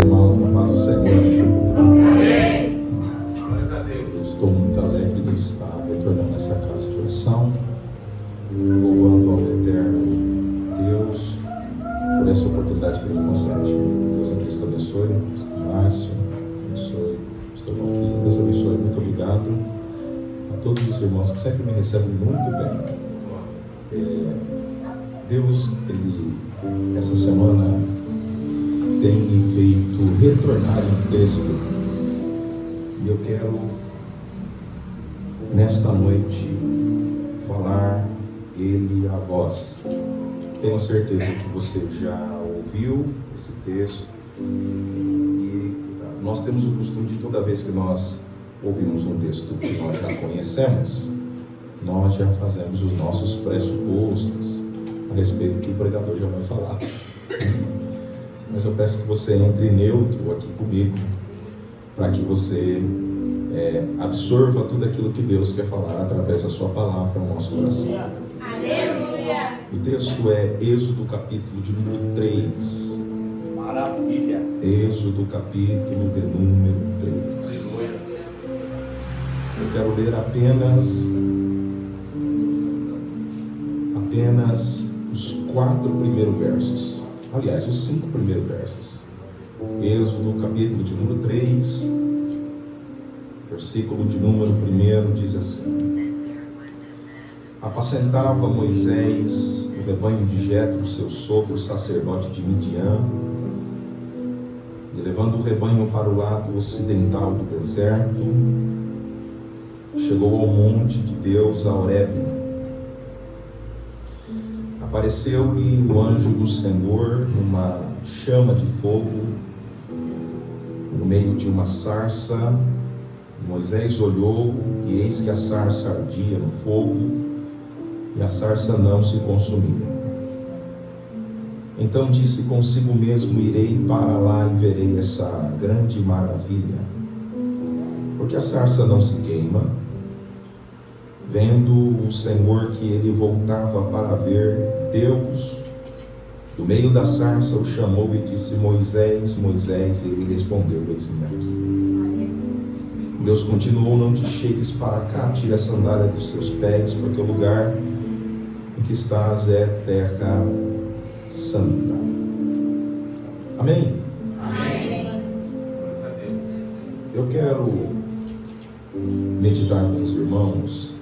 irmãos, na paz do Senhor. Amém. Glórias a Deus. Eu estou muito alegre de estar retornando a essa casa de oração, louvando ao eterno Deus por essa oportunidade que Ele me concede. Deus Cristo abençoe, Pastor Márcio, Deus abençoe, Pastor Valquírio, Deus abençoe. Muito obrigado a todos os irmãos que sempre me recebem muito bem. Deus, Ele, essa semana, tem me feito retornar um texto, e eu quero, nesta noite, falar ele a vós. Tenho certeza que você já ouviu esse texto, e nós temos o costume de, toda vez que nós ouvimos um texto que nós já conhecemos, nós já fazemos os nossos pressupostos a respeito do que o pregador já vai falar. Mas eu peço que você entre neutro aqui comigo, para que você absorva tudo aquilo que Deus quer falar através da sua palavra no nosso coração. Aleluia. O texto é Êxodo capítulo de número 3. Maravilha. Êxodo capítulo de número 3. Eu quero ler apenas os 4 primeiros versos. Aliás, os 5 primeiros versos. Êxodo capítulo de número 3, versículo de número 1 diz assim: Apacentava Moisés o rebanho de Jetro, seu sogro, sacerdote de Midian, e levando o rebanho para o lado ocidental do deserto, chegou ao monte de Deus, a Horebe. Apareceu-lhe o anjo do Senhor numa chama de fogo, no meio de uma sarça. Moisés olhou, e eis que a sarça ardia no fogo, e a sarça não se consumia. Então disse consigo mesmo: irei para lá e verei essa grande maravilha, porque a sarça não se queima. Vendo o Senhor que ele voltava para ver, Deus, do meio da sarça, o chamou e disse: Moisés, Moisés, e ele respondeu: eis-me aqui. Deus continuou: não te chegues para cá, tira a sandália dos seus pés, porque o lugar em que estás é terra santa. Amém? Amém. Glórias a Deus. Eu quero meditar com os irmãos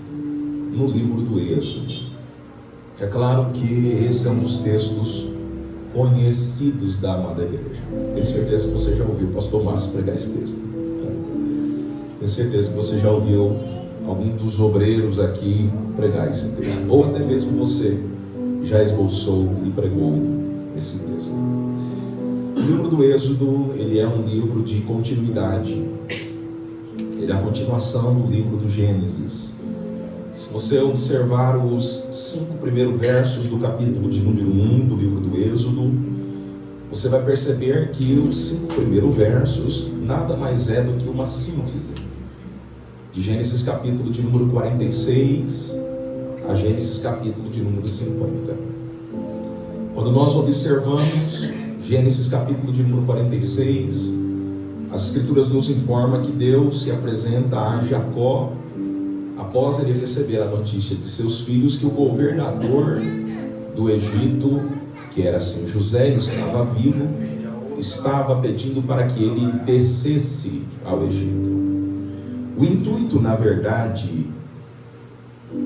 no livro do Êxodo. É claro que esse é um dos textos conhecidos da amada igreja. Tenho certeza que você já ouviu o pastor Márcio pregar esse texto. Tenho certeza que você já ouviu algum dos obreiros aqui pregar esse texto, ou até mesmo você já esboçou e pregou esse texto. O livro do Êxodo, ele é um livro de continuidade. Ele é a continuação do livro do Gênesis. Se você observar os 5 primeiros versos do capítulo de número 1 do livro do Êxodo, você vai perceber que os 5 primeiros versos nada mais é do que uma síntese de Gênesis capítulo de número 46 a Gênesis capítulo de número 50. Quando nós observamos Gênesis capítulo de número 46, as escrituras nos informam que Deus se apresenta a Jacó após ele receber a notícia de seus filhos que o governador do Egito, que era assim José, estava vivo, estava pedindo para que ele descesse ao Egito. O intuito, na verdade,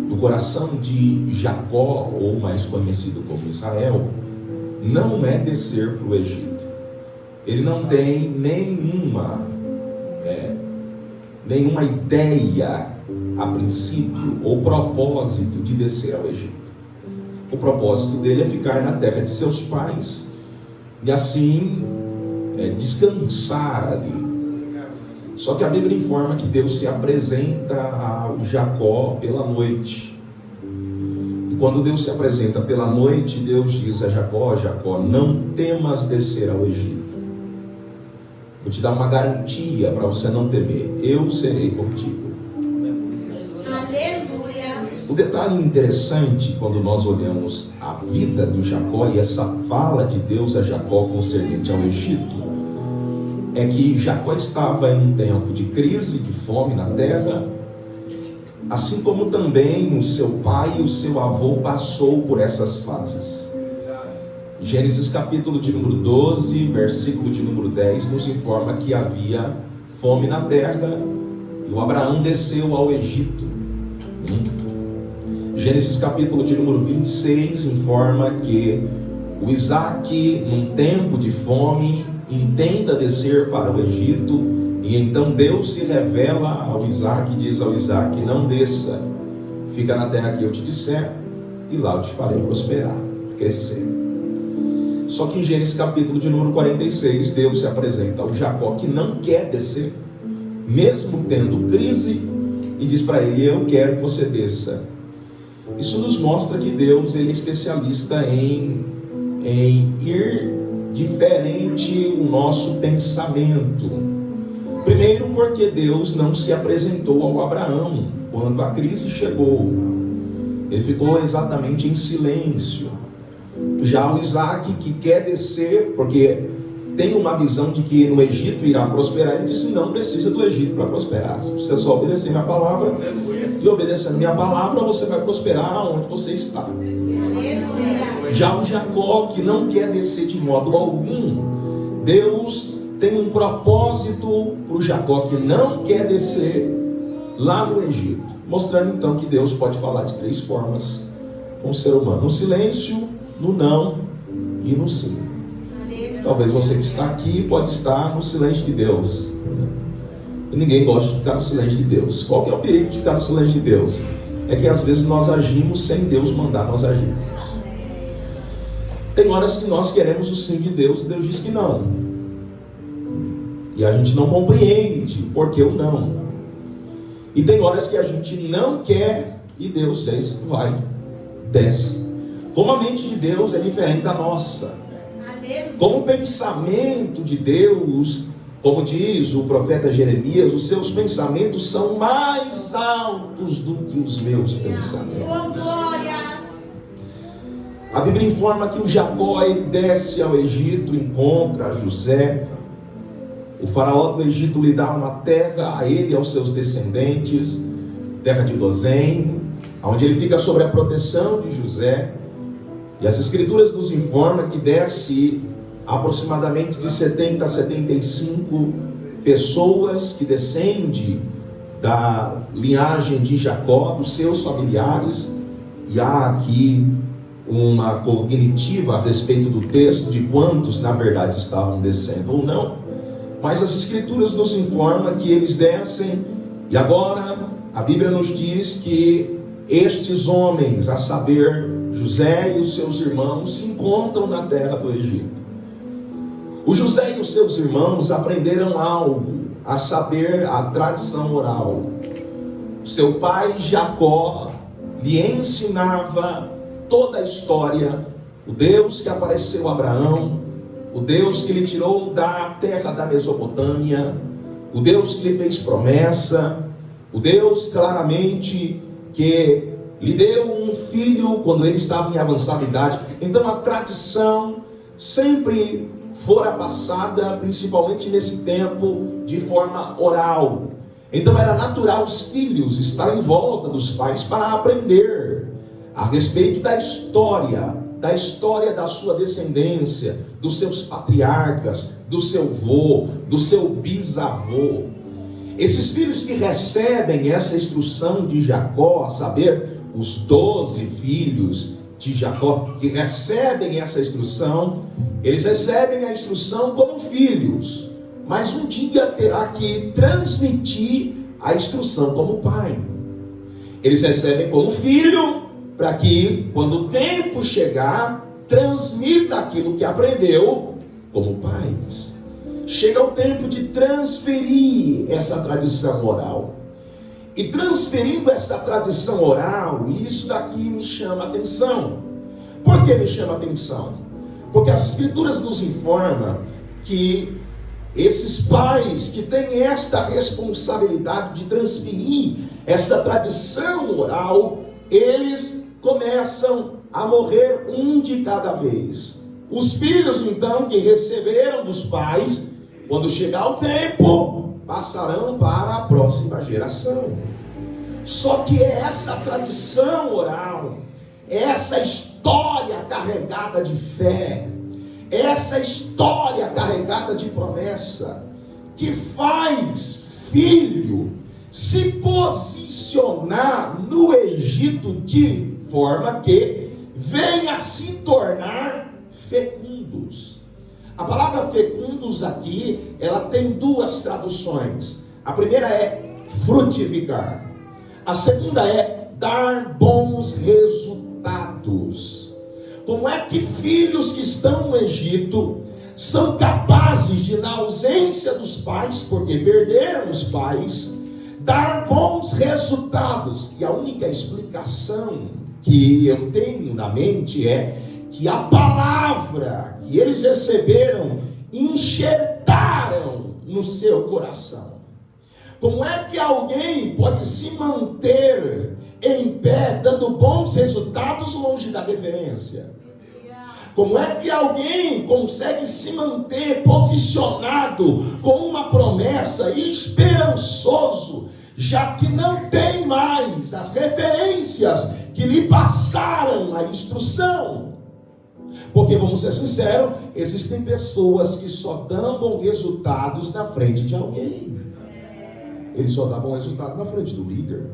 do coração de Jacó, ou mais conhecido como Israel, não é descer para o Egito. Ele não tem nenhuma ideia a princípio ou propósito de descer ao Egito. O propósito dele é ficar na terra de seus pais e assim descansar ali. Só que a Bíblia informa que Deus se apresenta a Jacó pela noite. E quando Deus se apresenta pela noite, Deus diz a Jacó: Jacó, não temas descer ao Egito. Vou te dar uma garantia para você não temer. Eu serei contigo. Aleluia. O detalhe interessante, quando nós olhamos a vida do Jacó e essa fala de Deus a Jacó concernente ao Egito, é que Jacó estava em um tempo de crise, de fome na terra, assim como também o seu pai e o seu avô passou por essas fases. Gênesis capítulo de número 12, versículo de número 10, nos informa que havia fome na terra e o Abraão desceu ao Egito. Gênesis capítulo de número 26 informa que o Isaac, num tempo de fome, intenta descer para o Egito, e então Deus se revela ao Isaac e diz ao Isaac: não desça, fica na terra que eu te disser, e lá eu te farei prosperar, crescer. Só que em Gênesis capítulo de número 46, Deus se apresenta ao Jacó, que não quer descer, mesmo tendo crise, e diz para ele: eu quero que você desça. Isso nos mostra que Deus, ele é especialista em ir diferente o nosso pensamento. Primeiro, porque Deus não se apresentou ao Abraão quando a crise chegou. Ele ficou exatamente em silêncio. Já o Isaac, que quer descer, porque tem uma visão de que no Egito irá prosperar, ele disse: não precisa do Egito para prosperar, você precisa só obedecer minha palavra, e obedecendo minha palavra você vai prosperar onde você está. Já o Jacó, que não quer descer de modo algum, Deus tem um propósito para o Jacó, que não quer descer lá no Egito, mostrando então que Deus pode falar de três formas com o ser humano: no silêncio, no não e no sim. Talvez você que está aqui pode estar no silêncio de Deus, e ninguém gosta de ficar no silêncio de Deus. Qual que é o perigo de ficar no silêncio de Deus? É que às vezes nós agimos sem Deus mandar nós agirmos. Tem horas que nós queremos o sim de Deus e Deus diz que não, e a gente não compreende por que o não. E tem horas que a gente não quer e Deus diz: vai, desce. Como a mente de Deus é diferente da nossa, como o pensamento de Deus, como diz o profeta Jeremias, os seus pensamentos são mais altos do que os meus pensamentos. A Bíblia informa que o Jacó, ele desce ao Egito, encontra José. O faraó do Egito lhe dá uma terra a ele e aos seus descendentes, terra de Gozém, onde ele fica sob a proteção de José. E as escrituras nos informam que desce aproximadamente de 70 a 75 pessoas que descendem da linhagem de Jacó, dos seus familiares. E há aqui uma cognitiva a respeito do texto, de quantos na verdade estavam descendo ou não, mas as escrituras nos informam que eles descem, e agora a Bíblia nos diz que estes homens, a saber, José e os seus irmãos, se encontram na terra do Egito. O José e os seus irmãos aprenderam algo, a saber, a tradição oral. Seu pai Jacó lhe ensinava toda a história, o Deus que apareceu a Abraão, o Deus que lhe tirou da terra da Mesopotâmia, o Deus que lhe fez promessa, o Deus claramente que lhe deu um filho quando ele estava em avançada idade. Então a tradição sempre fora passada, principalmente nesse tempo, de forma oral. Então era natural os filhos estarem em volta dos pais para aprender a respeito da história da sua descendência, dos seus patriarcas, do seu avô, do seu bisavô. Esses filhos que recebem essa instrução de Jacó, a saber, os 12 filhos de Jacó, que recebem essa instrução, eles recebem a instrução como filhos, mas um dia terá que transmitir a instrução como pai. Eles recebem como filho, para que, quando o tempo chegar, transmita aquilo que aprendeu como pais. Chega o tempo de transferir essa tradição oral. E transferindo essa tradição oral, isso daqui me chama atenção. Por que me chama atenção? Porque as escrituras nos informam que esses pais que têm esta responsabilidade de transferir essa tradição oral, eles começam a morrer um de cada vez. Os filhos então que receberam dos pais Quando chegar o tempo, passarão para a próxima geração. Só que é essa tradição oral, essa história carregada de fé, essa história carregada de promessa, que faz filho se posicionar no Egito de forma que venha se tornar fecundos. A palavra fecundos aqui, ela tem duas traduções. A primeira é frutificar. A segunda é dar bons resultados. Como é que filhos que estão no Egito são capazes de, na ausência dos pais, porque perderam os pais, dar bons resultados? E a única explicação que eu tenho na mente é que a palavra que eles receberam enxertaram no seu coração. Como é que alguém pode se manter em pé, dando bons resultados longe da referência? Como é que alguém consegue se manter posicionado com uma promessa esperançoso, já que não tem mais as referências que lhe passaram a instrução? Porque, vamos ser sinceros, existem pessoas que só dão bons resultados na frente de alguém. Ele só dá bom resultado na frente do líder.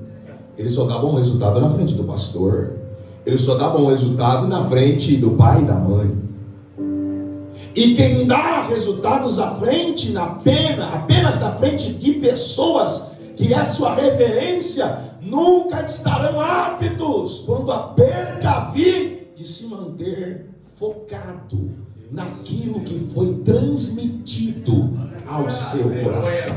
Ele só dá bom resultado na frente do pastor. Ele só dá bom resultado na frente do pai e da mãe. E quem dá resultados à frente, apenas na frente de pessoas que é sua referência, nunca estarão aptos, quando a perca vir, de se manter focado naquilo que foi transmitido ao seu coração.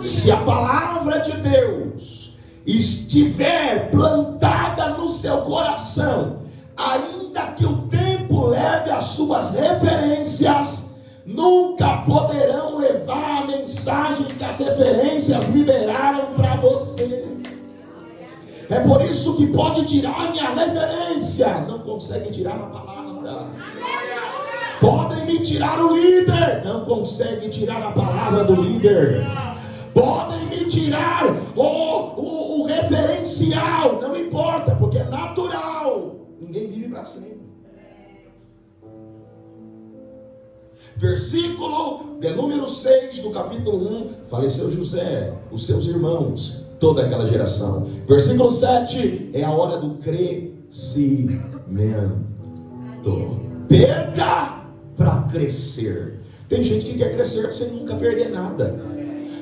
Se a palavra de Deus estiver plantada no seu coração, ainda que o tempo leve as suas referências, nunca poderão levar a mensagem que as referências liberaram para você. É por isso que pode tirar minha referência, não consegue tirar a palavra. Podem me tirar o líder, não consegue tirar a palavra do líder. Podem me tirar o referencial, não importa, porque é natural. Ninguém vive para sempre. Versículo de número 6 do capítulo 1. Faleceu José, os seus irmãos, toda aquela geração. Versículo 7 é a hora do crescimento. Perca para crescer. Tem gente que quer crescer sem nunca perder nada.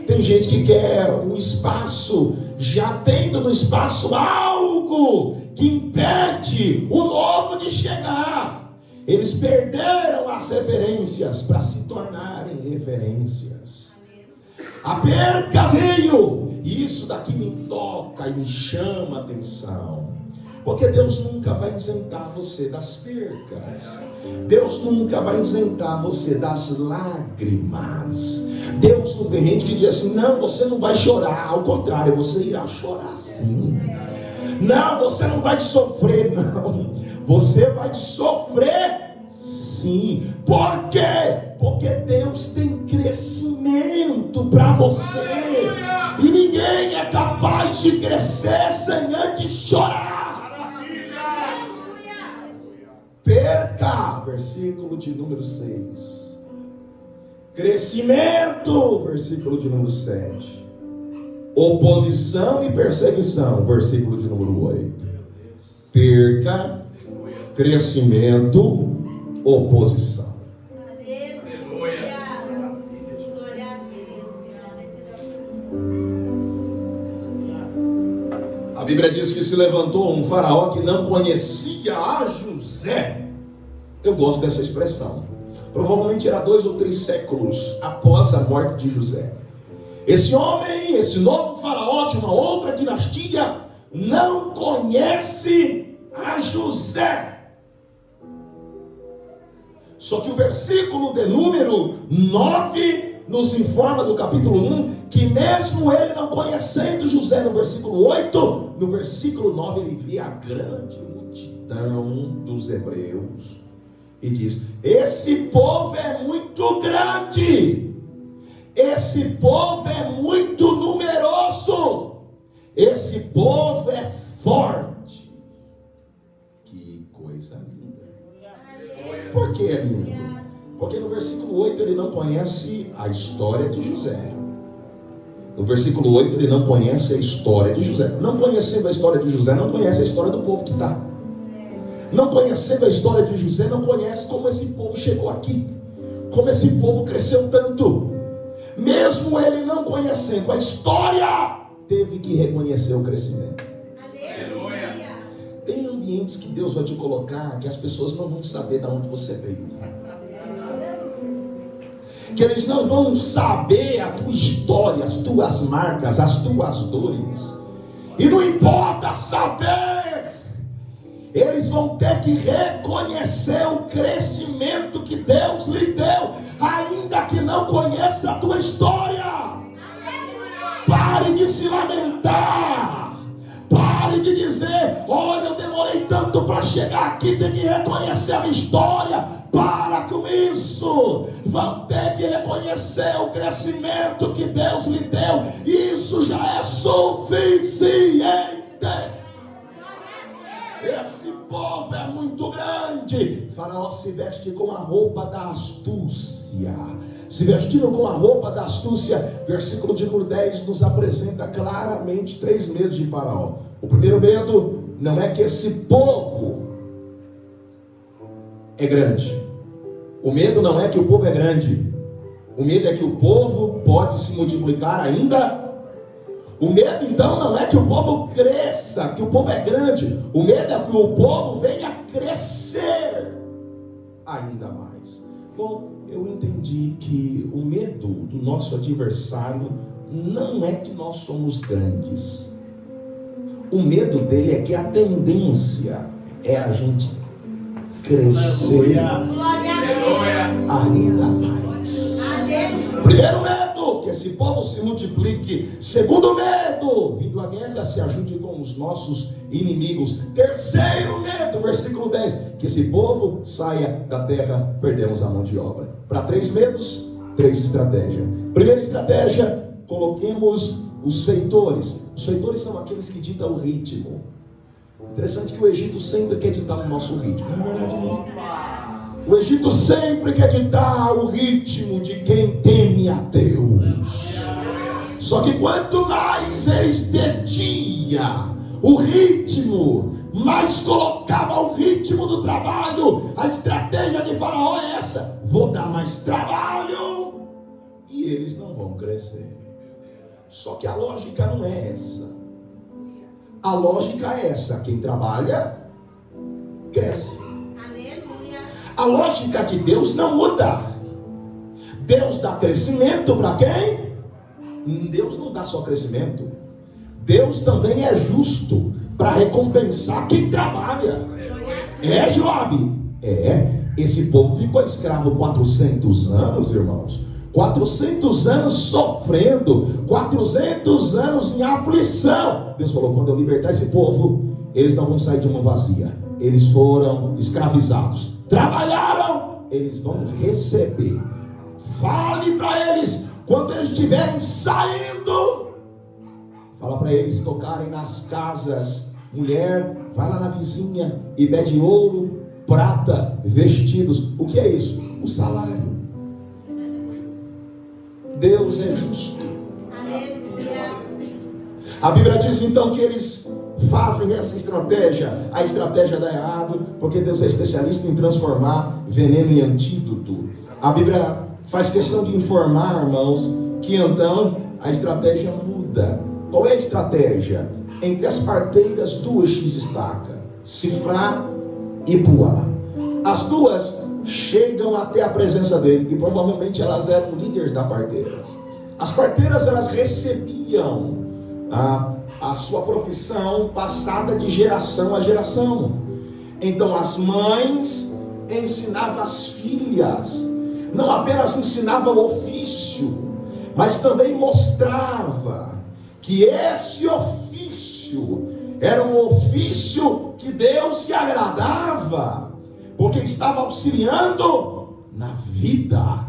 Tem gente que quer um espaço, já tendo no espaço algo que impede o novo de chegar. Eles perderam as referências para se tornarem referências. A perca veio, e isso daqui me toca e me chama a atenção. Porque Deus nunca vai isentar você das percas. Deus nunca vai isentar você das lágrimas. Deus não tem gente que diz assim: não, você não vai chorar. Ao contrário, você irá chorar sim. Não, você não vai sofrer, não. Você vai sofrer sim. Por quê? Porque Deus tem crescimento para você. E ninguém é capaz de crescer sem antes chorar. Perca, versículo de número 6. Crescimento, versículo de número 7. Oposição e perseguição, versículo de número 8. Perca, crescimento, oposição. Aleluia. Glória a Deus. A Bíblia diz que se levantou um faraó que não conhecia a José. Eu gosto dessa expressão. Provavelmente era 2 ou 3 séculos após a morte de José. Esse homem, esse novo faraó de uma outra dinastia, não conhece a José. Só que o versículo de número 9 nos informa do capítulo 1 que mesmo ele não conhecendo José, no versículo 8, no versículo 9 ele vê a grande multidão dos hebreus e diz: esse povo é muito grande. esse povo é muito numeroso, esse povo é forte. Que coisa linda. Por que é lindo? Porque no versículo 8 ele não conhece a história de José. No versículo 8 ele não conhece a história de José. Não conhecendo a história de José, não conhece a história do povo que está. Não conhecendo a história de José, não conhece como esse povo chegou aqui, como esse povo cresceu tanto. Mesmo ele não conhecendo a história, teve que reconhecer o crescimento. Aleluia. Tem ambientes que Deus vai te colocar que as pessoas não vão saber de onde você veio, que eles não vão saber a tua história, as tuas marcas, as tuas dores. E não importa saber, eles vão ter que reconhecer o crescimento que Deus lhe deu, ainda que não conheça a tua história. Pare de se lamentar. Pare de dizer: olha, eu demorei tanto para chegar aqui, tem que reconhecer a minha história. Para com isso. Vão ter que reconhecer o crescimento que Deus lhe deu. Isso já é suficiente. Esse povo é muito grande. Faraó se veste com a roupa da astúcia. Se vestiram com a roupa da astúcia. Versículo de número 10 nos apresenta claramente 3 medos de Faraó. O primeiro medo não é que esse povo é grande. O medo não é que o povo é grande. O medo é que o povo pode se multiplicar ainda. O medo então não é que o povo cresça, que o povo é grande. O medo é que o povo venha crescer ainda mais. Bom, eu entendi que o medo do nosso adversário não é que nós somos grandes. O medo dele é que a tendência é a gente crescer ainda mais. Primeiro medo, que esse povo se multiplique. Segundo medo, vindo a guerra, se ajude com os nossos inimigos. Terceiro medo, versículo 10, que esse povo saia da terra, perdemos a mão de obra. Para 3 medos, 3 estratégias. Primeira estratégia, coloquemos os feitores. Os feitores são aqueles que ditam o ritmo. Interessante que o Egito sempre quer ditar o nosso ritmo, não é verdade? O Egito sempre quer ditar o ritmo de quem teme a Deus. Só que quanto mais eles dediam o ritmo, mais colocava o ritmo do trabalho. A estratégia de Faraó é essa: vou dar mais trabalho e eles não vão crescer. Só que a lógica não é essa. A lógica é essa: quem trabalha, cresce. A lógica de Deus não muda. Deus dá crescimento para quem? Deus não dá só crescimento. Deus também é justo para recompensar quem trabalha. É, Joabe? É. Esse povo ficou escravo 400 anos, irmãos. 400 anos sofrendo, 400 anos em aflição. Deus falou: quando eu libertar esse povo, eles não vão sair de mão vazia. Eles foram escravizados, trabalharam, eles vão receber. Fale para eles, quando eles estiverem saindo, fala para eles tocarem nas casas. Mulher, vai lá na vizinha e pede ouro, prata, vestidos. O que é isso? O salário. Deus é justo. A Bíblia diz então que eles fazem essa estratégia. A estratégia dá errado, porque Deus é especialista em transformar veneno em antídoto. A Bíblia faz questão de informar, irmãos, que então a estratégia muda. Qual é a estratégia? Entre as parteiras, 2 se destaca: Sifrá e Puá. As 2 chegam até a presença dele, e provavelmente elas eram líderes das parteiras. As parteiras, elas recebiam a sua profissão passada de geração a geração. Então as mães ensinavam as filhas, não apenas ensinava o ofício, mas também mostrava que esse ofício era um ofício que Deus se agradava, porque estava auxiliando na vida.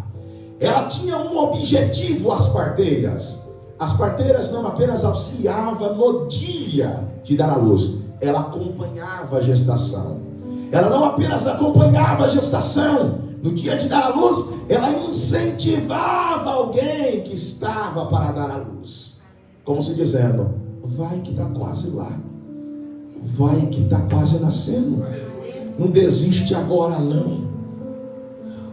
ela tinha um objetivo, as parteiras. As parteiras não apenas auxiliavam no dia de dar à luz, ela acompanhava a gestação. Ela não apenas acompanhava a gestação, no dia de dar à luz, ela incentivava alguém que estava para dar à luz. Como se dizendo, vai que está quase lá, vai que está quase nascendo, não desiste agora não.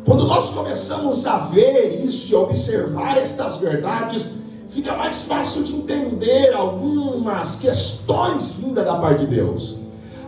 Quando nós começamos a ver isso e observar estas verdades, fica mais fácil de entender algumas questões vindas da parte de Deus.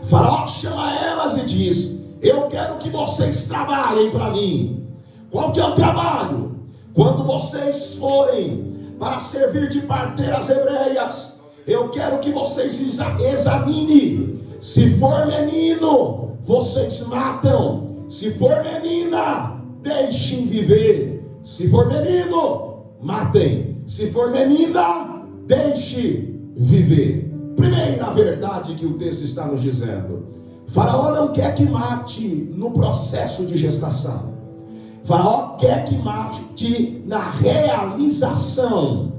Faraó chama elas e diz: eu quero que vocês trabalhem para mim. Qual que é o trabalho? Quando vocês forem para servir de parteiras hebreias, eu quero que vocês examinem. Se for menino, vocês matam. Se for menina, deixem viver. Se for menino, matem. Se for menina, deixe viver. Primeira verdade que o texto está nos dizendo: Faraó não quer que mate no processo de gestação. Faraó quer que mate na realização,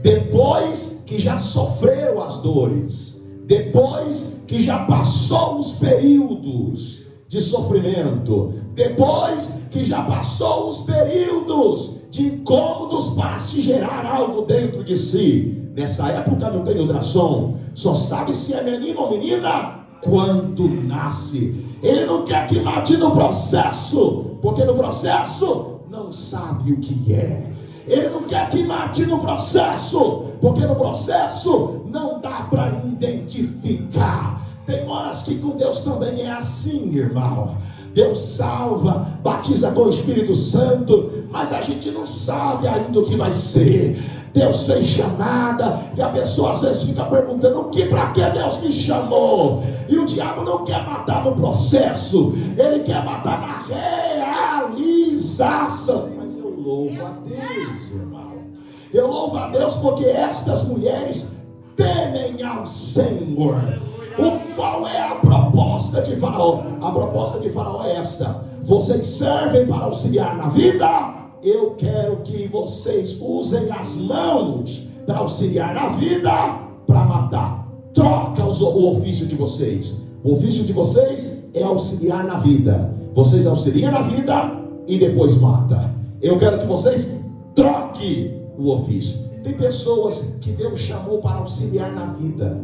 depois que já sofreu as dores, depois que já passou os períodos de sofrimento, depois que já passou os períodos de incômodos para se gerar algo dentro de si. Nessa época não tem ultrassom, só sabe se é menino ou menina quando nasce. Ele não quer que mate no processo, porque no processo não sabe o que é. Ele não quer que mate no processo, porque no processo não dá para identificar. Tem horas que com Deus também é assim, irmão. Deus salva, batiza com o Espírito Santo, mas a gente não sabe ainda o que vai ser. Deus fez chamada e a pessoa às vezes fica perguntando: para que Deus me chamou? E o diabo não quer matar no processo, ele quer matar na realização. Mas eu louvo a Deus, irmão. Eu louvo a Deus porque estas mulheres temem ao Senhor. Qual é a proposta de Faraó? A proposta de Faraó é esta: vocês servem para auxiliar na vida, eu quero que vocês usem as mãos para auxiliar na vida, para matar. Troca o ofício de vocês. O ofício de vocês é auxiliar na vida. Vocês auxiliam na vida e depois mata. Eu quero que vocês troquem o ofício. Tem pessoas que Deus chamou para auxiliar na vida.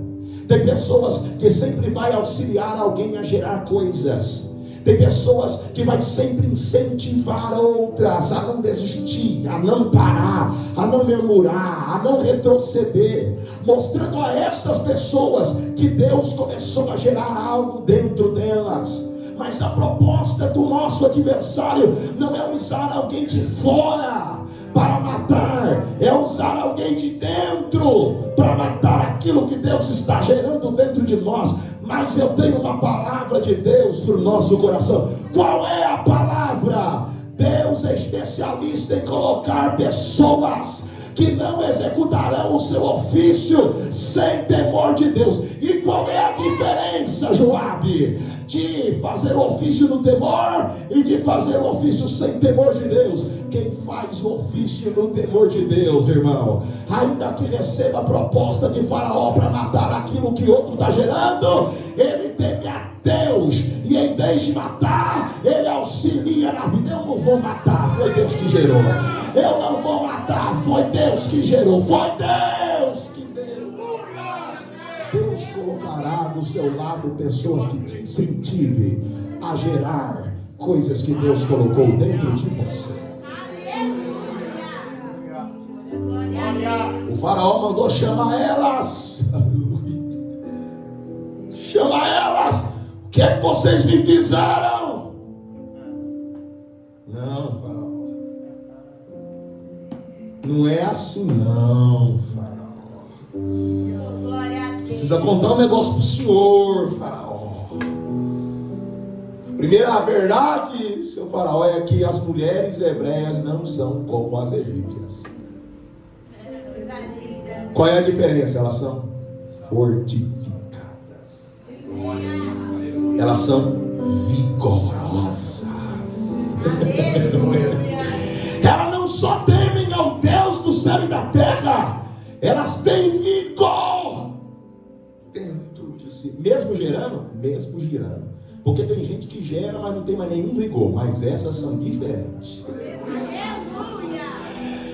Tem pessoas que sempre vai auxiliar alguém a gerar coisas. Tem pessoas que vai sempre incentivar outras a não desistir, a não parar, a não murmurar, a não retroceder, mostrando a essas pessoas que Deus começou a gerar algo dentro delas. Mas a proposta do nosso adversário não é usar alguém de fora para matar, é usar alguém de dentro para matar aquilo que Deus está gerando dentro de nós. Mas eu tenho uma palavra de Deus para o nosso coração. Qual é a palavra? Deus é especialista em colocar pessoas que não executarão o seu ofício sem temor de Deus. E qual é a diferença, Joabe, de fazer o ofício no temor e de fazer o ofício sem temor de Deus? Quem faz o ofício no temor de Deus, irmão, ainda que receba a proposta de Faraó para matar aquilo que outro está gerando, ele teme a Deus, e em vez de matar, ele auxilia na vida. Eu não vou matar, foi Deus que gerou. Eu não vou matar, foi Deus que gerou. Foi Deus que deu. Deus colocará do seu lado pessoas que te incentivem a gerar coisas que Deus colocou dentro de você. O Faraó mandou chamar elas. Chama elas. O que é que vocês me fizeram? Não, Faraó. Não é assim não, Faraó. Precisa contar um negócio para o senhor, Faraó. A primeira verdade, seu Faraó, é que as mulheres hebreias não são como as egípcias. Qual é a diferença? Elas são fortificadas. Elas são vigorosas. Ela não só temem ao Deus do céu e da terra, elas têm vigor dentro de si, mesmo girando, porque tem gente que gera, mas não tem mais nenhum vigor, mas essas são diferentes.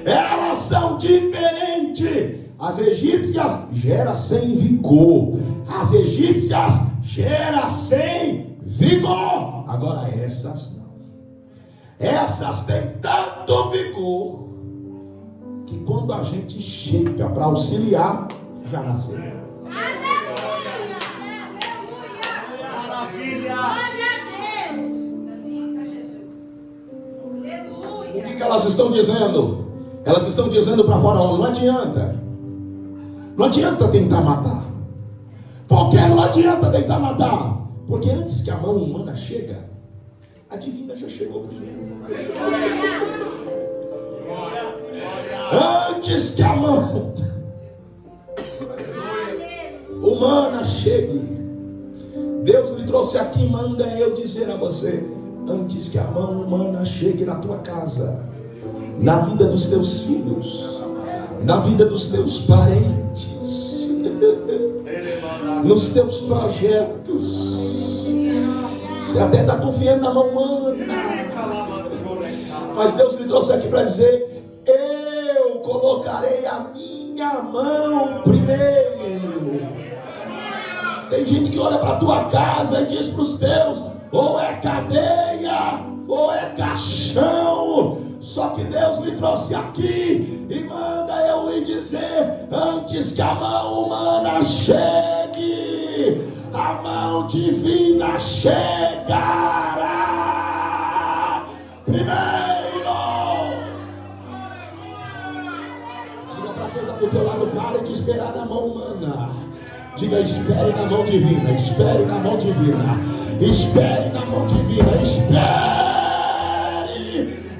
Elas são diferentes. As egípcias geram sem vigor, as egípcias geram sem vigor. Agora essas não, essas têm tanto vigor que quando a gente chega para auxiliar, já nasceu. Aleluia! Maravilha! Glória a Deus! Aleluia! O que elas estão dizendo? Elas estão dizendo para Faraó: não adianta tentar matar. Por que não adianta tentar matar? Porque antes que a mão humana chega, a divina já chegou primeiro. Antes que a mão humana chegue, Deus lhe trouxe aqui, manda eu dizer a você: antes que a mão humana chegue na tua casa, na vida dos teus filhos, na vida dos teus parentes, nos teus projetos, você até está confiando na mão humana, mas Deus lhe trouxe aqui para dizer: eu colocarei a minha mão primeiro. Tem gente que olha para a tua casa e diz para os teus: ou é cadeia, ou é caixão. Só que Deus lhe trouxe aqui e manda eu lhe dizer: antes que a mão humana chegue, a mão divina chegará primeiro. Diga para quem está do teu lado: pare de esperar na mão humana. Diga: espere na mão divina, espere na mão divina, espere na mão divina, espere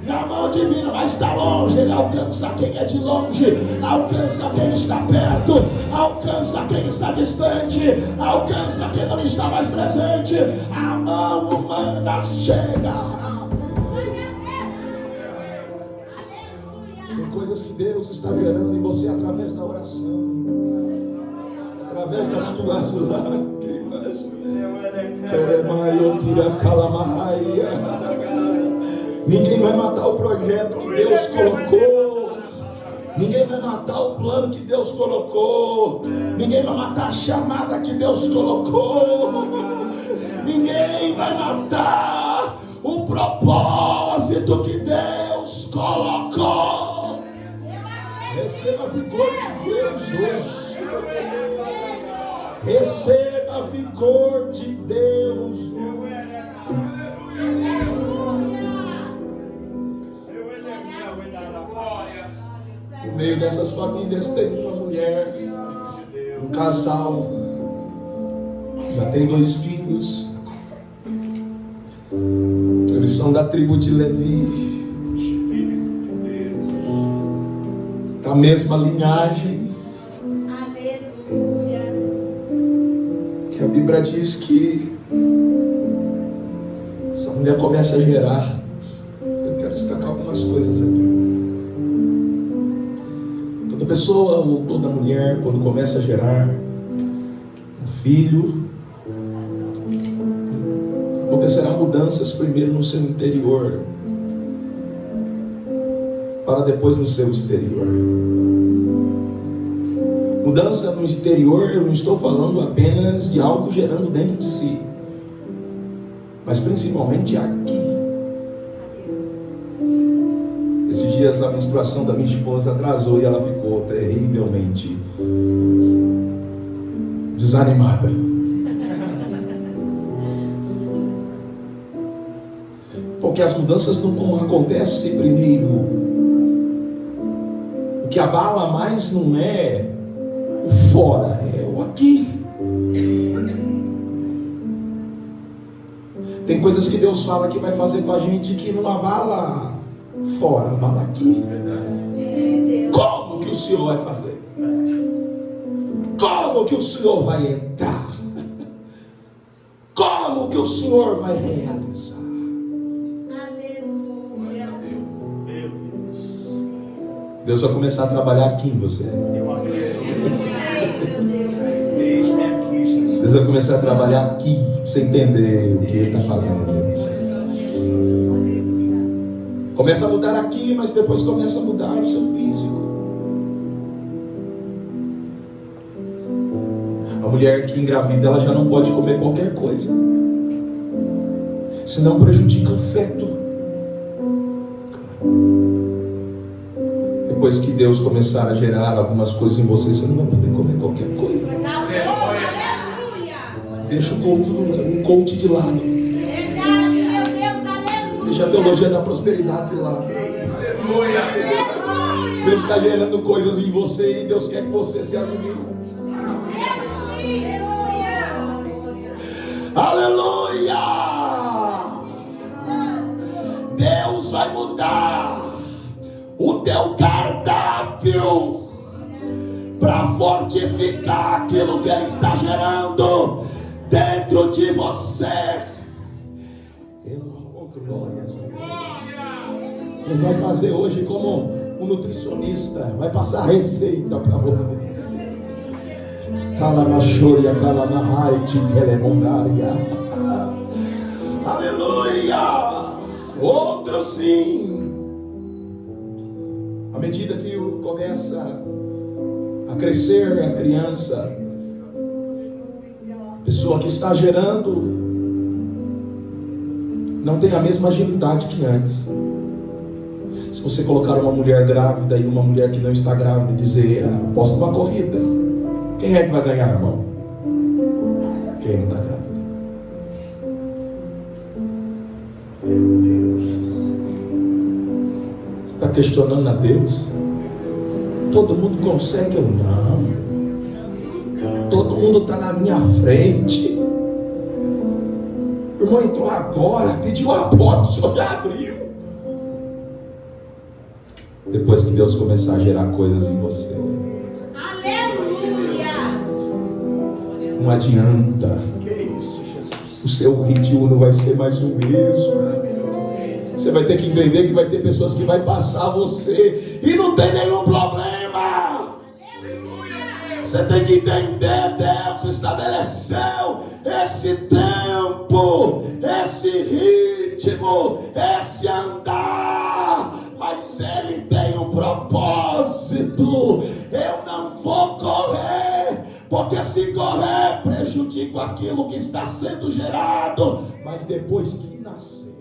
na mão divina. Mas está longe, ele alcança quem é de longe, alcança quem está perto, alcança quem está distante, alcança quem não está mais presente. A mão humana chega. Tem coisas que Deus está gerando em você através da oração, através das tuas lágrimas. Ninguém vai matar o projeto que Deus colocou. Ninguém vai matar o plano que Deus colocou. Ninguém vai matar a chamada que Deus colocou. Ninguém vai matar o propósito que Deus colocou. Receba vigor de Deus hoje. Receba vigor de Deus. No meio dessas famílias tem uma mulher, um casal, já tem 2 filhos. Eles são da tribo de Levi, da mesma linhagem. Que a Bíblia diz que essa mulher começa a gerar. Eu quero destacar algumas coisas aqui. Toda pessoa ou toda mulher, quando começa a gerar um filho, acontecerá mudanças primeiro no seu interior, para depois no seu exterior. Mudança no exterior, eu não estou falando apenas de algo gerando dentro de si, mas principalmente aqui. Esses dias a menstruação da minha esposa atrasou e ela ficou terrivelmente desanimada. Porque as mudanças não acontecem primeiro. O que abala mais não é o fora, é o aqui. Tem coisas que Deus fala que vai fazer com a gente que não abala fora, abala aqui. Como que o Senhor vai fazer? Como que o Senhor vai entrar? Como que o Senhor vai realizar? Aleluia. Deus vai começar a trabalhar aqui em você. Deus vai começar a trabalhar aqui, para você entender o que Ele está fazendo. Começa a mudar aqui, mas depois começa a mudar o seu físico. A mulher que engravida, ela já não pode comer qualquer coisa, senão prejudica o feto. Depois que Deus começar a gerar algumas coisas em você, você não vai poder comer qualquer coisa. Deixa o coach de lado. Deixa a teologia da prosperidade de lado. Deus está gerando coisas em você e Deus quer que você se alimente. Aleluia! Deus vai mudar o teu cardápio para fortificar aquilo que Ele está gerando dentro de você. Oh, glórias a Deus. Deus vai fazer hoje como um nutricionista, vai passar receita para você. Calamachoria, calamahai, telemondaria. Aleluia! Outro sim. À medida que começa a crescer a criança, a pessoa que está gerando não tem a mesma agilidade que antes. Se você colocar uma mulher grávida e uma mulher que não está grávida e dizer, aposta uma corrida, quem é que vai ganhar a mão? Quem não está grávida. Você está questionando a Deus? Todo mundo consegue ou não? Todo mundo está na minha frente. O irmão entrou agora, pediu a porta, o senhor já abriu. Depois que Deus começar a gerar coisas em você, não adianta. O seu ritmo não vai ser mais o mesmo. Você vai ter que entender que vai ter pessoas que vai passar você e não tem nenhum problema. Você tem que entender, Deus estabeleceu esse tempo, esse ritmo, esse andar, mas Ele tem um propósito. Eu não vou correr, porque se correr prejudico aquilo que está sendo gerado, mas depois que nascer,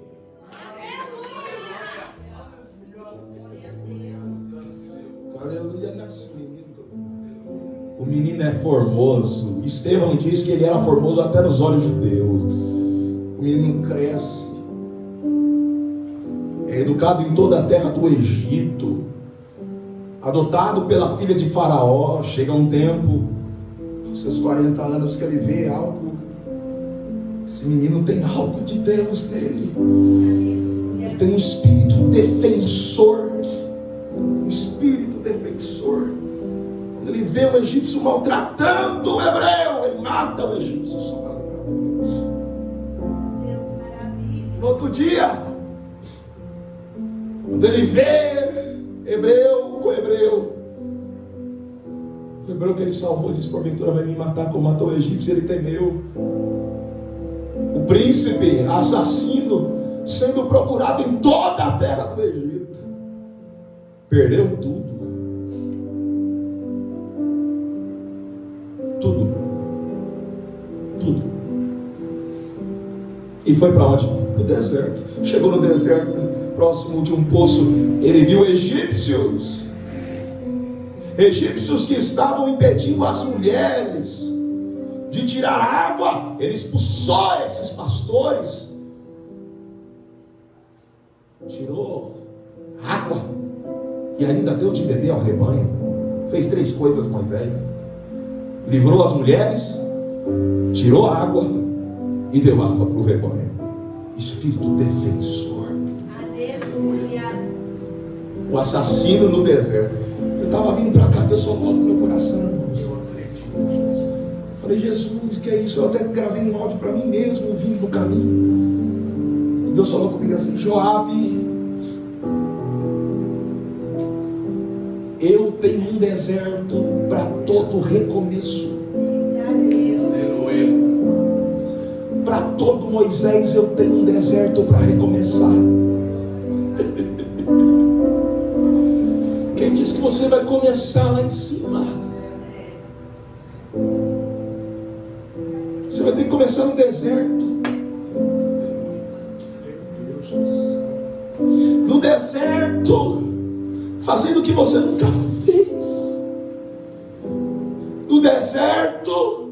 aleluia, nasce o menino. O menino é formoso. Estevão disse que ele era formoso até nos olhos de Deus. O menino cresce, é educado em toda a terra do Egito, adotado pela filha de Faraó. Chega um tempo, aos seus 40 anos, que ele vê algo. Esse menino tem algo de Deus nele. Ele tem um espírito defensor. Um espírito defensor. Quando ele vê o egípcio maltratando o hebreu, ele mata o egípcio só para lembrar. No outro dia, quando ele vê hebreu com hebreu, o hebreu que ele salvou diz: porventura vai me matar como matou o egípcio. Ele temeu. O príncipe assassino sendo procurado em toda a terra do Egito, perdeu tudo. Tudo. E foi para onde? Para o deserto. Chegou no deserto, próximo de um poço, ele viu egípcios que estavam impedindo as mulheres de tirar água. Ele expulsou esses pastores, tirou água e ainda deu de beber ao rebanho. Fez 3 coisas, Moisés: livrou as mulheres, tirou água e deu água para o rebanho. Espírito defensor. Aleluia. O assassino no deserto. Eu estava vindo para cá, Deus falou no meu coração. Falei: Jesus, que é isso? Eu até gravei um áudio para mim mesmo, vindo no caminho. E Deus falou comigo assim: Joabe, Eu tenho um deserto para todo recomeço. Para todo Moisés eu tenho um deserto para recomeçar. Quem disse que você vai começar lá em cima? Você vai ter que começar no deserto. No deserto, fazendo o que você nunca fez. No deserto,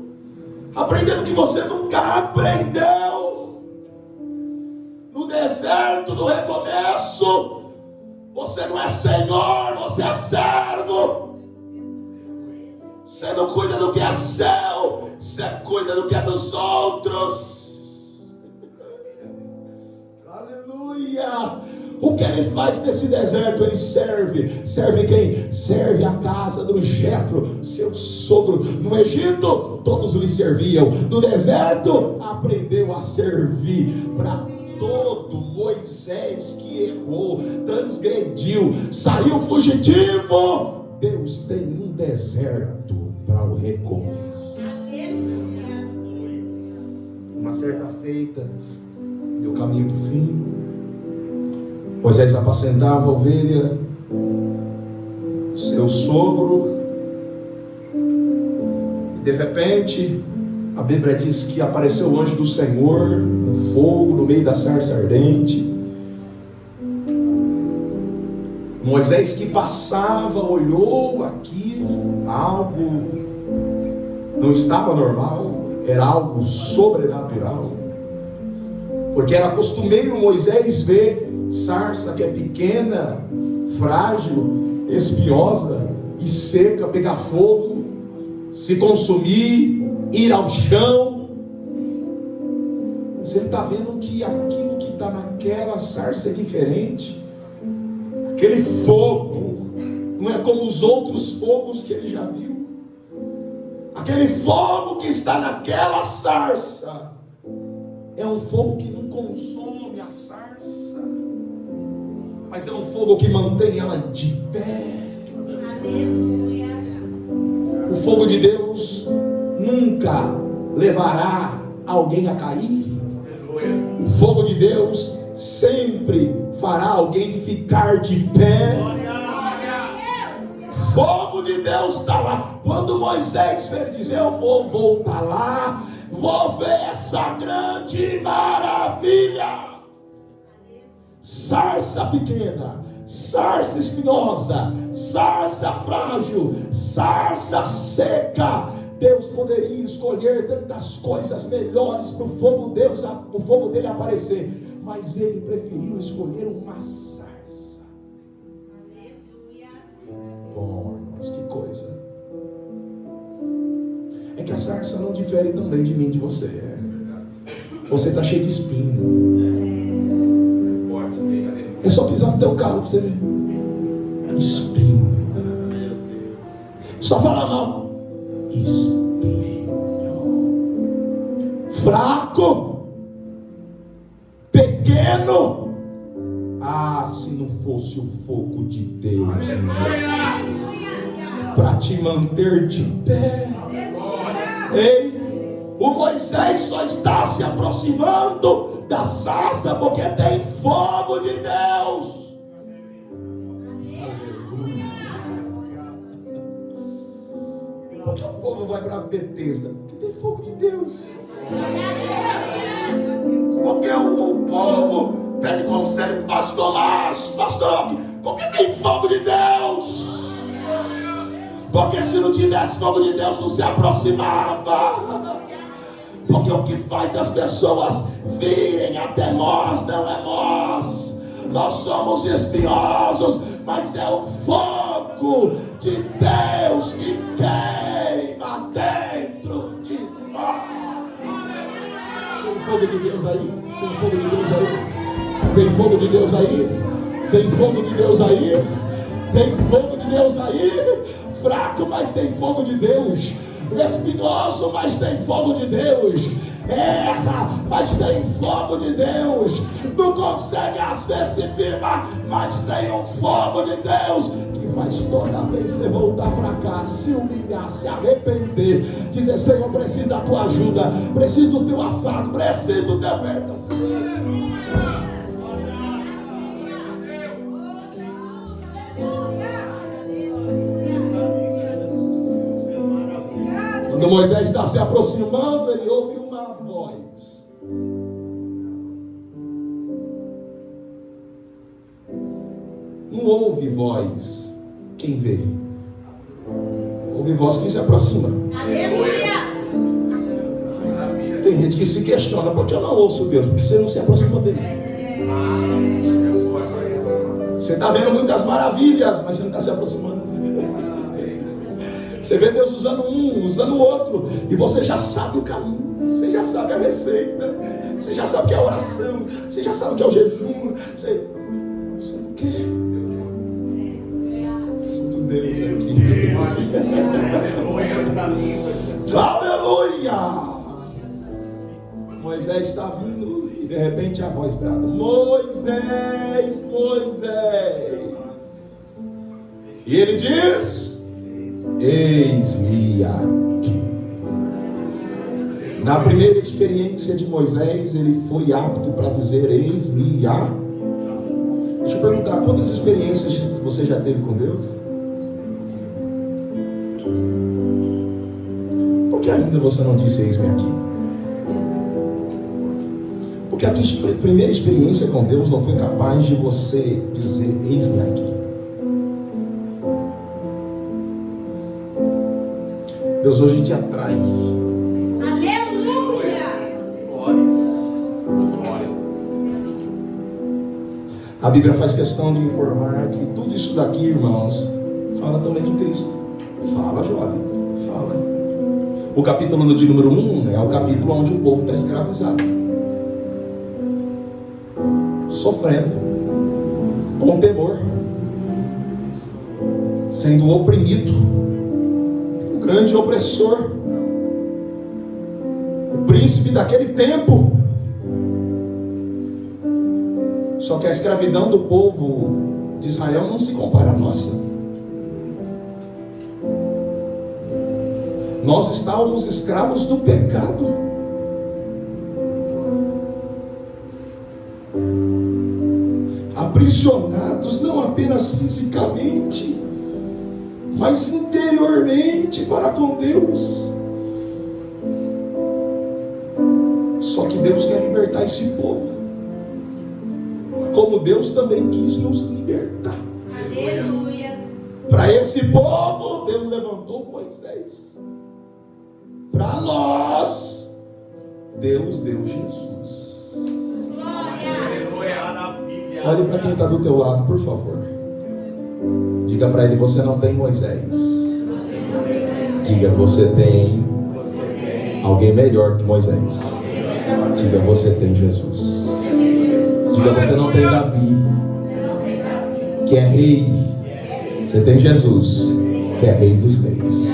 aprendendo o que você nunca aprendeu. No deserto do recomeço, você não é senhor, você é servo. Você não cuida do que é seu, você cuida do que é dos outros. Aleluia. O que ele faz nesse deserto? Ele serve. Serve quem? Serve a casa do Jetro, seu sogro. No Egito, todos lhe serviam. No deserto, aprendeu a servir. Para todo Moisés que errou, transgrediu, saiu fugitivo, Deus tem um deserto para o recomeço. Uma certa feita, deu caminho para o fim. Moisés apacentava a ovelha, seu sogro, e de repente, a Bíblia diz que apareceu o anjo do Senhor, no fogo, no meio da sarça ardente. Moisés que passava, olhou aquilo, algo não estava normal, era algo sobrenatural. Porque era costumeiro Moisés ver sarça que é pequena, frágil, espinhosa e seca, pegar fogo, se consumir, ir ao chão. Mas ele está vendo que aquilo que está naquela sarça é diferente. Aquele fogo não é como os outros fogos que ele já viu. Aquele fogo que está naquela sarça é um fogo que não consome a sarça, mas é um fogo que mantém ela de pé. O fogo de Deus nunca levará alguém a cair. O fogo de Deus sempre fará alguém ficar de pé. Fogo de Deus está lá. Quando Moisés veio dizer: eu vou voltar lá, vou ver essa grande maravilha. Sarça pequena, sarça espinhosa, sarça frágil, sarça seca. Deus poderia escolher tantas coisas melhores para o fogo dele aparecer, mas ele preferiu escolher uma sarça. Bom, irmãos, que coisa. É que a sarça não difere também de mim, de você. Você está cheio de espinho. É só pisar no teu carro para você ver. Espinho. Só fala não. Espinho. Fraco. Pequeno. Ah, se não fosse o fogo de Deus em você, para te manter de pé. Ei, o Moisés só está se aproximando da sarça porque tem fogo de Deus. Por que o povo vai para Betesda? Porque tem fogo de Deus. Porque o povo pede conselho para o pastor Márcio, pastor, porque tem fogo de Deus. Porque se não tivesse fogo de Deus, não se aproximava. Porque o que faz as pessoas virem até nós não é nós. Nós somos espinhosos, mas é o fogo de Deus que queima dentro de nós. Tem fogo de Deus aí? Tem fogo de Deus aí? Tem fogo de Deus aí? Tem fogo de Deus aí? Tem fogo de Deus aí? Fraco, mas tem fogo de Deus. Espinhoso, mas tem fogo de Deus. Erra, mas tem fogo de Deus. Não consegue às vezes se firmar, mas tem um fogo de Deus que faz toda vez você voltar para cá, se humilhar, se arrepender, dizer: Senhor, preciso da tua ajuda, preciso do teu afago, preciso do teu perdão. Quando Moisés está se aproximando, ele ouve uma voz. Não ouve voz quem vê. Ouve voz quem se aproxima. Aleluia! Tem gente que se questiona: por que eu não ouço Deus? Porque você não se aproxima dele. Você está vendo muitas maravilhas, mas você não está se aproximando. Você vê Deus usando um, usando o outro, e você já sabe o caminho, você já sabe a receita, você já sabe o que é a oração, você já sabe o que é o jejum. Você não quer. Sinto Deus aqui. Aleluia! Moisés está vindo e de repente a voz brada: Moisés, Moisés. E ele diz: eis-me aqui. Na primeira experiência de Moisés, ele foi apto para dizer: eis-me aqui. Deixa eu perguntar: quantas experiências você já teve com Deus? Por que ainda você não disse: eis-me aqui? Porque a tua primeira experiência com Deus não foi capaz de você dizer: eis-me aqui. Deus hoje te atrai. Aleluia! Glórias. A Bíblia faz questão de informar que tudo isso daqui, irmãos, fala também de Cristo. Fala, jovem, fala. O capítulo de número 1 é o capítulo onde o povo está escravizado, sofrendo, com temor, sendo oprimido, o grande opressor, o príncipe daquele tempo. Só que a escravidão do povo de Israel não se compara à nossa. Nós estávamos escravos do pecado. Aprisionados não apenas fisicamente, mas interiormente para com Deus. Só que Deus quer libertar esse povo, como Deus também quis nos libertar. Aleluia! Para esse povo, Deus levantou Moisés. Para nós, Deus deu Jesus. Olhe para quem está do teu lado, por favor. Diga para ele: você não tem Moisés. Diga: você tem alguém melhor que Moisés. Diga: você tem Jesus. Diga: você não tem Davi, que é rei. Você tem Jesus, que é rei dos reis.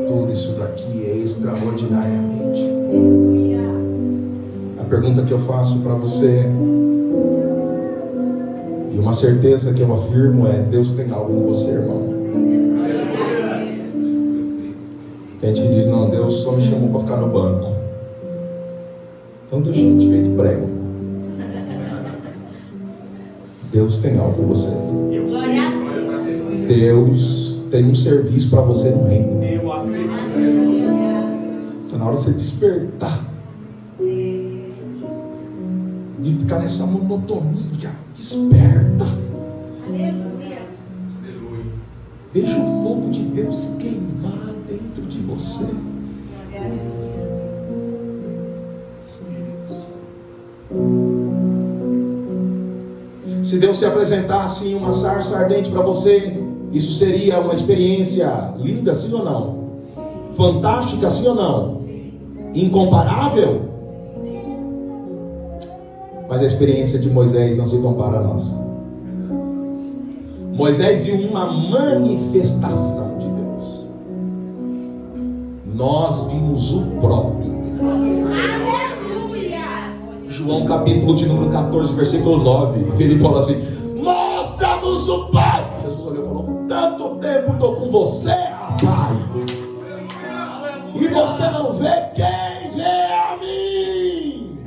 Tudo isso daqui é extraordinariamente. A pergunta que eu faço para você, e uma certeza que eu afirmo, é: Deus tem algo em você, irmão. Tem gente que diz: não, Deus só me chamou para ficar no banco. Tanto gente feito prego. Deus tem algo em você. Deus tem um serviço para você no reino. Está na hora de você despertar, de ficar nessa monotonia. Desperta. Deixa o fogo de Deus se queimar dentro de você. Se Deus se apresentasse em uma sarça ardente para você, isso seria uma experiência linda, sim ou não? Fantástica, sim ou não? Incomparável? Mas a experiência de Moisés não se compara à nossa. Moisés viu uma manifestação de Deus. nós vimos o próprio. Aleluia. João capítulo de número 14, versículo 9. Ele fala assim: mostra-nos o Pai. Jesus olhou e falou: tanto tempo estou com você, rapaz, e você não vê quem vê a mim,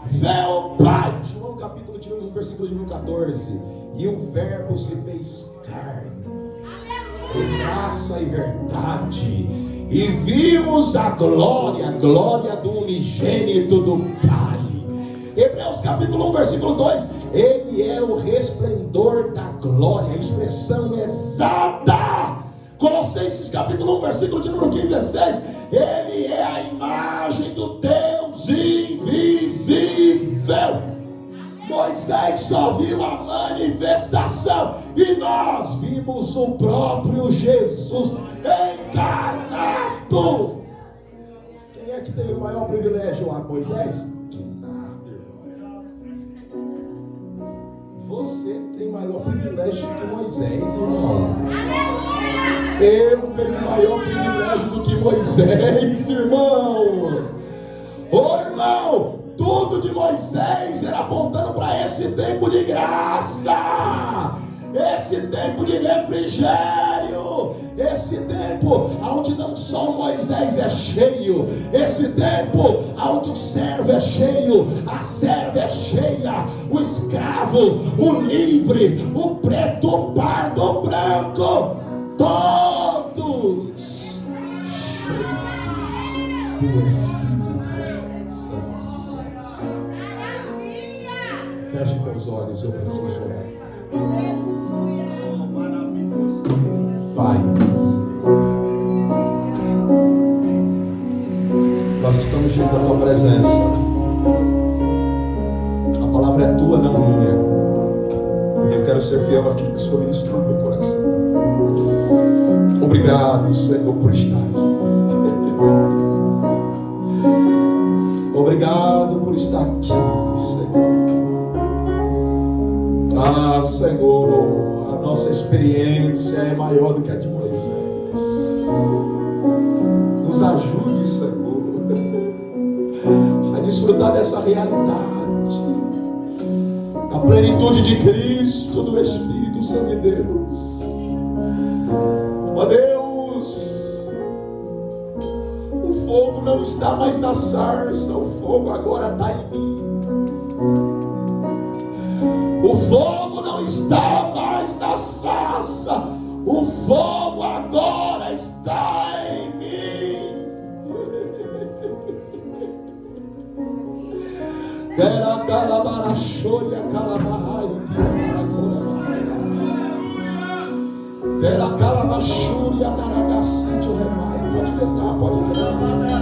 vê o Pai. João capítulo de número, versículo de número 14. E o verbo se fez carne, em graça e verdade, e vimos a glória do unigênito do Pai. Hebreus capítulo 1, versículo 2. Ele é o resplendor da glória, a expressão exata. Colossenses capítulo 1, versículo de número 15 a 16. Ele é a imagem do Deus invisível. Moisés só viu a manifestação, e nós vimos o próprio Jesus encarnado. Quem é que teve o maior privilégio? A Moisés? De nada, irmão. Você tem maior privilégio que Moisés, irmão. Eu tenho maior privilégio do que Moisés, irmão. Ô irmão, tudo de Moisés era apontando para esse tempo de graça, esse tempo de refrigério, esse tempo onde não só Moisés é cheio, esse tempo onde o servo é cheio, a serva é cheia, o escravo, o livre, o preto, o pardo, o branco, todos cheios do Espírito. Feche meus olhos, eu preciso orar. Pai, nós estamos diante da tua presença. A palavra é tua, não minha. E eu quero ser fiel àquilo que o Senhor ministrou no meu coração. Obrigado, Senhor, por estar aqui. Obrigado por estar aqui, Senhor. Ah, Senhor, a nossa experiência é maior do que a de Moisés. Nos ajude, Senhor, a desfrutar dessa realidade, a plenitude de Cristo, do Espírito Santo de Deus. Ó Deus, o fogo não está mais na sarça, o fogo agora está em mim. O fogo não está mais na sarça, o fogo agora está em mim. Pera calabarachoria calabahai, pera calabachúria naragacite o remai. Pode cantar, pode cantar.